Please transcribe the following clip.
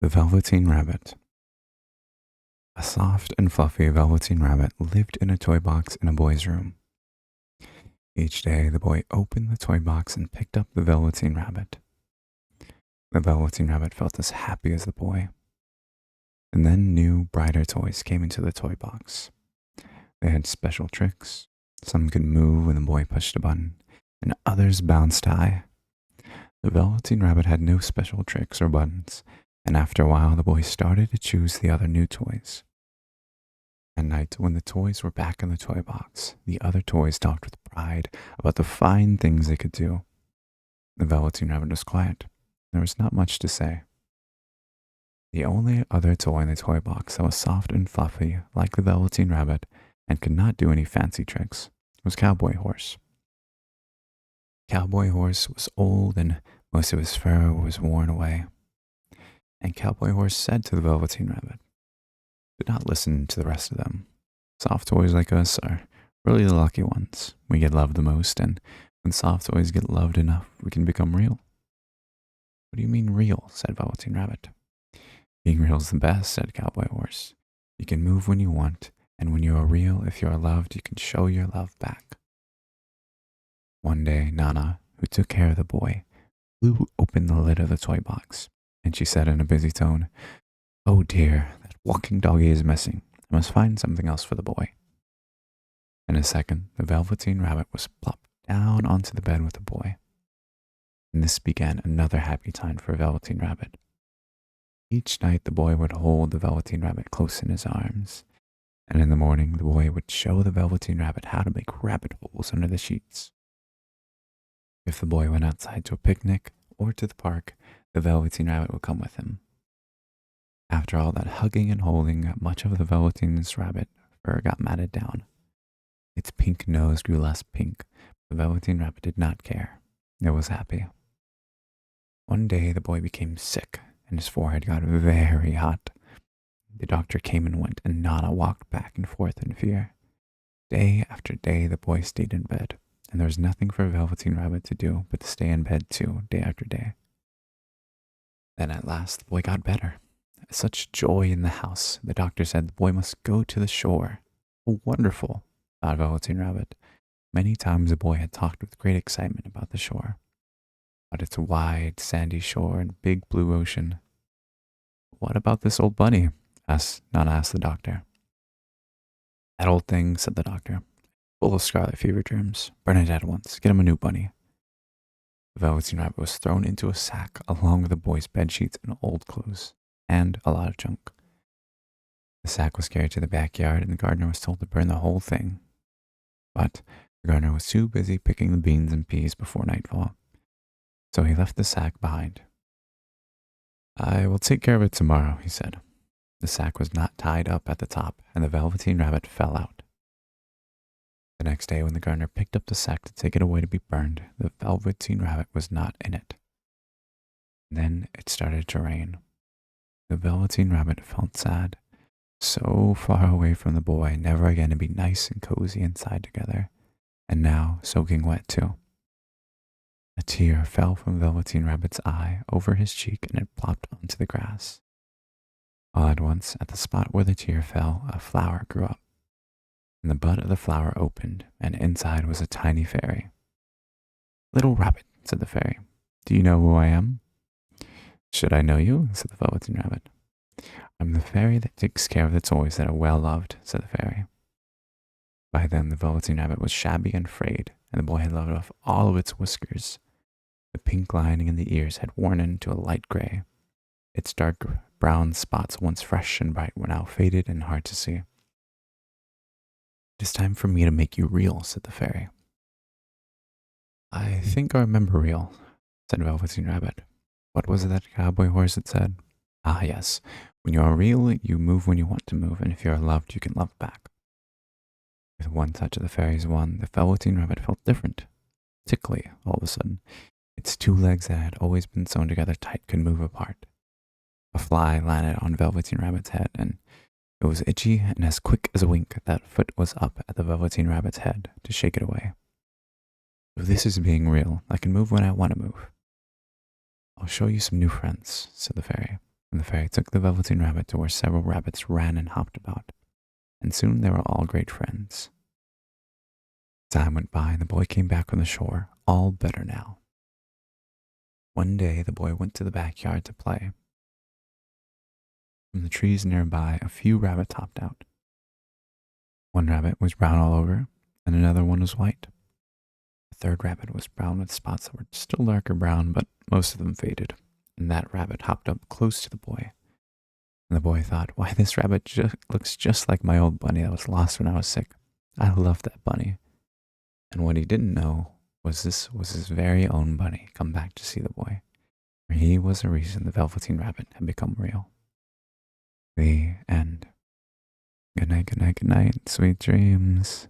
The Velveteen Rabbit. A soft and fluffy velveteen rabbit lived in a toy box in a boy's room. Each day, the boy opened the toy box and picked up the velveteen rabbit. The velveteen rabbit felt as happy as the boy. And then new, brighter toys came into the toy box. They had special tricks. Some could move when the boy pushed a button, and others bounced high. The velveteen rabbit had no special tricks or buttons, and after a while, the boy started to choose the other new toys. At night, when the toys were back in the toy box, the other toys talked with pride about the fine things they could do. The velveteen rabbit was quiet. There was not much to say. The only other toy in the toy box that was soft and fluffy, like the velveteen rabbit, and could not do any fancy tricks, was Cowboy Horse. Cowboy Horse was old and most of his fur was worn away. And Cowboy Horse said to the velveteen rabbit, "Do not listen to the rest of them. Soft toys like us are really the lucky ones. We get loved the most, and when soft toys get loved enough, we can become real." "What do you mean real?" said Velveteen Rabbit. "Being real is the best," said Cowboy Horse. "You can move when you want, and when you are real, if you are loved, you can show your love back." One day, Nana, who took care of the boy, blew open the lid of the toy box, and she said in a busy tone, "Oh dear, that walking doggy is missing. I must find something else for the boy." In a second, the Velveteen Rabbit was plopped down onto the bed with the boy. And this began another happy time for Velveteen Rabbit. Each night, the boy would hold the Velveteen Rabbit close in his arms, and in the morning, the boy would show the Velveteen Rabbit how to make rabbit holes under the sheets. If the boy went outside to a picnic or to the park, the Velveteen Rabbit would come with him. After all that hugging and holding, much of the Velveteen Rabbit fur got matted down. Its pink nose grew less pink. The Velveteen Rabbit did not care. It was happy. One day, the boy became sick, and his forehead got very hot. The doctor came and went, and Nana walked back and forth in fear. Day after day, the boy stayed in bed, and there was nothing for Velveteen Rabbit to do but to stay in bed too, day after day. Then at last, the boy got better. Such joy in the house. The doctor said the boy must go to the shore. Oh, wonderful, thought Velveteen Rabbit. Many times the boy had talked with great excitement about the shore, about its wide, sandy shore and big blue ocean. "What about this old bunny?" Nana asked the doctor. "That old thing," said the doctor, "full of scarlet fever germs. Burn it at once. Get him a new bunny." The Velveteen Rabbit was thrown into a sack along with the boy's bed sheets and old clothes, and a lot of junk. The sack was carried to the backyard, and the gardener was told to burn the whole thing. But the gardener was too busy picking the beans and peas before nightfall, so he left the sack behind. "I will take care of it tomorrow," he said. The sack was not tied up at the top, and the Velveteen Rabbit fell out. The next day, when the gardener picked up the sack to take it away to be burned, the Velveteen Rabbit was not in it. Then it started to rain. The Velveteen Rabbit felt sad. So far away from the boy, never again to be nice and cozy inside together, and now soaking wet too. A tear fell from Velveteen Rabbit's eye over his cheek, and it plopped onto the grass. All at once, at the spot where the tear fell, a flower grew up, and the bud of the flower opened, and inside was a tiny fairy. "Little Rabbit," said the fairy, "do you know who I am?" "Should I know you?" said the Velveteen Rabbit. "I'm the fairy that takes care of the toys that are well loved," said the fairy. By then, the Velveteen Rabbit was shabby and frayed, and the boy had loved off all of its whiskers. The pink lining in the ears had worn into a light gray. Its dark brown spots, once fresh and bright, were now faded and hard to see. "It is time for me to make you real," said the fairy. "I think I remember real," said Velveteen Rabbit. "What was it that Cowboy Horse had said?" "Ah, yes. When you are real, you move when you want to move, and if you are loved, you can love back." With one touch of the fairy's wand, the Velveteen Rabbit felt different, tickly all of a sudden. Its two legs that had always been sewn together tight could move apart. A fly landed on Velveteen Rabbit's head, and it was itchy, and as quick as a wink, that foot was up at the Velveteen Rabbit's head to shake it away. "So this is being real. I can move when I want to move." "I'll show you some new friends," said the fairy. And the fairy took the Velveteen Rabbit to where several rabbits ran and hopped about, and soon they were all great friends. Time went by, and the boy came back from the shore, all better now. One day, the boy went to the backyard to play. From the trees nearby, a few rabbits hopped out. One rabbit was brown all over, and another one was white. The third rabbit was brown with spots that were still darker brown, but most of them faded, and that rabbit hopped up close to the boy. And the boy thought, why, this rabbit looks just like my old bunny that was lost when I was sick. I love that bunny. And what he didn't know was this was his very own bunny come back to see the boy. For he was the reason the Velveteen Rabbit had become real. The end. Good night, good night, good night. Sweet dreams.